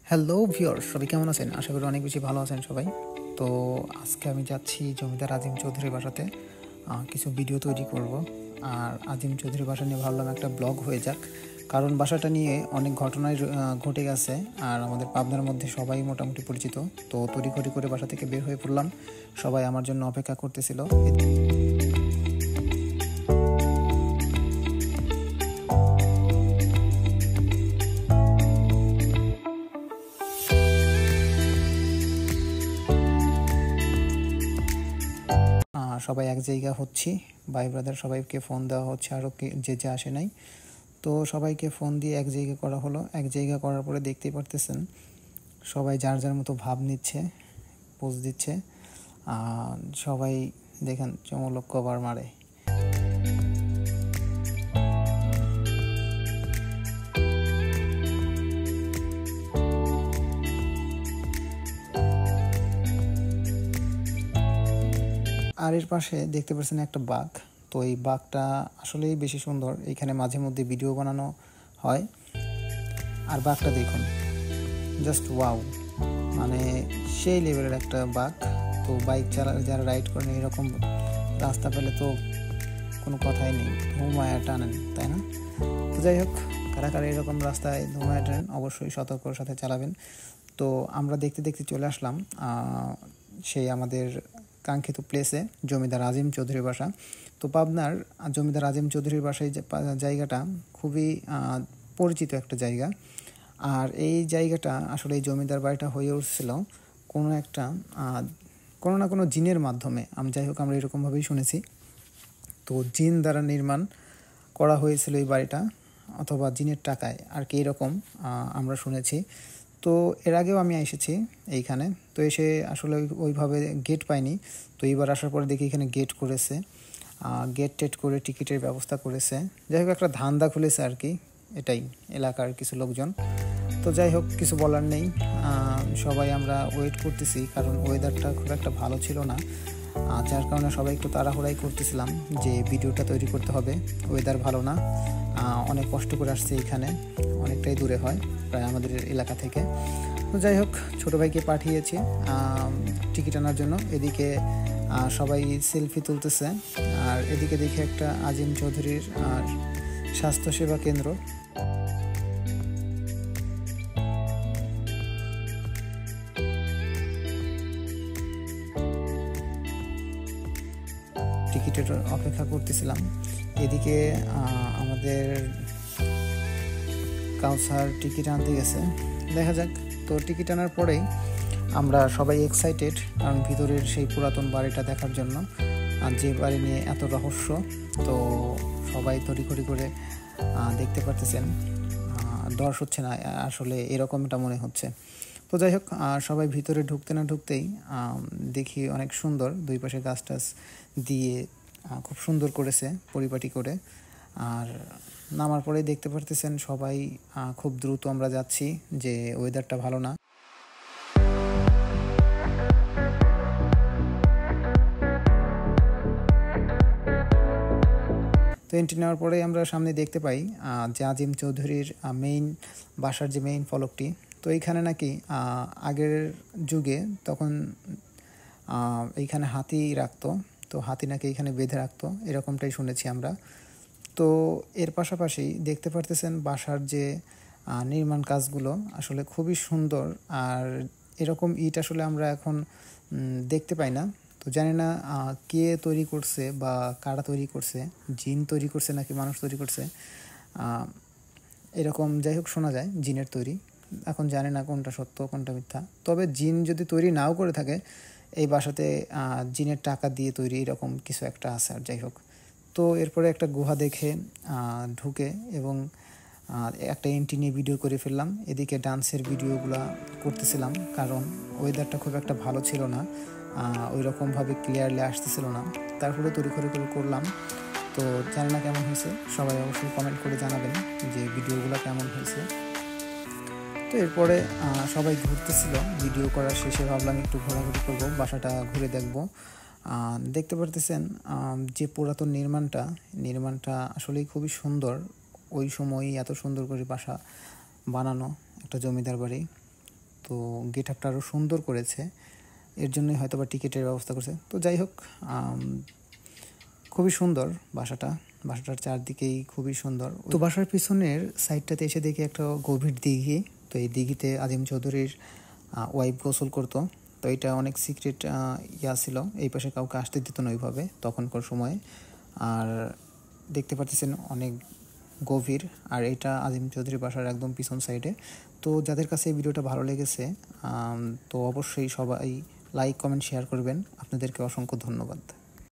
Hello viewers, সবাই কেমন আছেন? আশা করি অনেক বেশি ভালো আছেন সবাই। তো আজকে আমি যাচ্ছি জমিদার আজিম চৌধুরীর বাসাতে কিছু ভিডিও তৈরি করব। আর আজিম চৌধুরীর বাসা নিয়ে ভাবলাম একটা ব্লগ হয়ে যাক, কারণ বাসাটা নিয়ে অনেক ঘটনাই ঘটে গেছে আর আমাদের পাবনার মধ্যে সবাই মোটামুটি পরিচিত। তো তড়িঘড়ি করে বাসা থেকে বের হয়ে পড়লাম, সবাই আমার জন্য অপেক্ষা করতেছিল। সবাই এক জায়গা হচ্ছি, ভাই ব্রাদার সবাইকে ফোন দেওয়া হচ্ছে, আরও যে আসে নাই। তো সবাইকে ফোন দিয়ে এক জায়গা করা হলো। এক জায়গা করার পরে দেখতেই পারতেছেন সবাই যার যার মতো ভাব নিচ্ছে, পোজ দিচ্ছে। সবাই দেখেন চমলক কভার মারে। আর এর পাশে দেখতে পাচ্ছেন একটা বাঘ। তো এই বাঘটা আসলেই বেশি সুন্দর, এইখানে মাঝে মধ্যে ভিডিও বানানো হয়। আর বাঘটা দেখুন, জাস্ট ওয়াও, মানে সেই লেভেলের একটা বাঘ। তো বাইক যারা রাইড করেন এরকম রাস্তা পেলে তো কোনো কথাই নেই, ধুমায়া টানেন, তাই না? তো যাই হোক, কারা কারা এরকম রাস্তায় ধুমায়া টানেন অবশ্যই সতর্কর সাথে চালাবেন। তো আমরা দেখতে দেখতে চলে আসলাম সেই আমাদের কাঙ্ক্ষিত প্লেসে, জমিদার আজিম চৌধুরীর বাসা। তো পাবনার জমিদার আজিম চৌধুরীর বাসায় জায়গাটা খুবই পরিচিত একটা জায়গা। আর এই জায়গাটা আসলে এই জমিদার বাড়িটা হয়ে উঠছিল কোনো না কোনো জিনের মাধ্যমে। যাই হোক, আমরা এরকমভাবেই শুনেছি। তো জিন দ্বারা নির্মাণ করা হয়েছিল এই বাড়িটা, অথবা জিনের টাকায় আর কি, এরকম আমরা শুনেছি। তো এর আগেও আমি এসেছি এইখানে, তো এসে আসলে ওইভাবে গেট পাইনি। তো এইবার আসার পরে দেখি এখানে গেট করেছে, গেট টেট করে টিকিটের ব্যবস্থা করেছে। যাই হোক, একটা ধান্দা খুলেছে আর কি, এটাই এলাকার কিছু লোকজন। তো যাই হোক, কিছু বলার নেই। সবাই আমরা ওয়েট করতেছি, কারণ ওয়েদারটা খুব একটা ভালো ছিল না, যার কারণে সবাই একটু তাড়াহুড়াই করতেছিলাম যে ভিডিওটা তৈরি করতে হবে। ওয়েদার ভালো না, অনেক কষ্ট করে আসছে, এইখানে অনেকটাই দূরে হয় প্রায় আমাদের এলাকা থেকে। তো যাই হোক, ছোটো ভাইকে পাঠিয়েছি টিকিট আনার জন্য। এদিকে সবাই সেলফি তুলতেছে, আর এদিকে দেখে একটা আজিম চৌধুরীর স্বাস্থ্যসেবা কেন্দ্র। টিকিটের অপেক্ষা করতেছিলাম। এদিকে আমাদের কাউসার টিকিট আনতে গেছে, দেখা যাক। তো টিকিট আনার পরেই আমরা সবাই এক্সাইটেড, কারণ ভিতরের সেই পুরাতন বাড়িটা দেখার জন্য, আর যে বাড়ি নিয়ে এত রহস্য। তো সবাই তড়িঘড়ি করে দেখতে পারতেছেন, দর্শ হচ্ছে না আসলে, এরকমটা মনে হচ্ছে। তো যাই হোক, সবাই ভিতরে ঢুকতে না ঢুকতেই দেখি অনেক সুন্দর, দুই পাশে গাছ টাছ দিয়ে খুব সুন্দর করেছে পরিপাটি করে। আর নামার পরেই দেখতে পারতেছেন সবাই খুব দ্রুত আমরা যাচ্ছি, যে ওয়েদারটা ভালো না। তো এন্ট্রি নেওয়ার পরেই আমরা সামনে দেখতে পাই যে আজিম চৌধুরীর মেইন বাসার যে মেইন ফলকটি। তো এইখানে নাকি আগের যুগে তখন এইখানে হাতি রাখতো, তো হাতি নাকি এইখানে বেঁধে রাখতো, এরকমটাই শুনেছি আমরা। তো এর পাশাপাশি দেখতে পারতেছেন বাসার যে নির্মাণ কাজগুলো আসলে খুবই সুন্দর। আর এরকম ইট আসলে আমরা এখন দেখতে পাই না। তো জানি না কে তৈরি করছে বা কারা তৈরি করছে, জিন তৈরি করছে নাকি মানুষ তৈরি করছে, এরকম যাই হোক শোনা যায় জিনের তৈরি। এখন জানি না কোনটা সত্য কোনটা মিথ্যা, তবে জিন যদি তৈরি নাও করে থাকে, এই বাসাতে জিনের টাকা দিয়ে তৈরি এরকম কিছু একটা আছে। আর যাই হোক, তো এরপরে একটা গুহা দেখে ঢুকে এবং একটা এন্ট্রি নিয়ে ভিডিও করে ফেললাম। এদিকে ডান্সের ভিডিওগুলো করতেছিলাম, কারণ ওয়েদারটা খুব একটা ভালো ছিল না, ওই রকমভাবে ক্লিয়ারলি আসতেছিল না। তারপরে তড়িঘড়ি করে করলাম। তো জানি না কেমন হয়েছে, সবাই অবশ্যই কমেন্ট করে জানাবেন যে ভিডিওগুলো কেমন হয়েছে। তো এরপরে সবাই ঘুরতেছিল, ভিডিও করার শেষে ভাবলাম একটু ঘোরাঘুরি করবো, বাসাটা ঘুরে দেখবো। দেখতে পারতেছেন যে পুরাতন নির্মাণটা আসলেই খুবই সুন্দর। ওই সময়ই এত সুন্দর করে বাসা বানানো একটা জমিদার বাড়ি। তো গেট আপটা আরও সুন্দর করেছে, এর জন্যই হয়তো বা টিকিটের ব্যবস্থা করছে। তো যাই হোক, খুবই সুন্দর বাসাটার চারদিকেই খুবই সুন্দর। তো বাসার পিছনের সাইডটাতে এসে দেখি একটা গভীর দিঘি। তো এই দিঘিতে আজিম চৌধুরীর ওয়াইফ গোসল করতো। তো এটা অনেক সিক্রেট ছিল, এই পাশে কাউকে আসতে দিত না ওইভাবে তখনকার সময়ে। আর দেখতে পাচ্ছেন অনেক গভীর, আর এটা আজিম চৌধুরী বাসার একদম পিছন সাইডে। তো যাদের কাছে এই ভিডিওটা ভালো লেগেছে তো অবশ্যই সবাই লাইক, কমেন্ট, শেয়ার করবেন। আপনাদেরকে অসংখ্য ধন্যবাদ।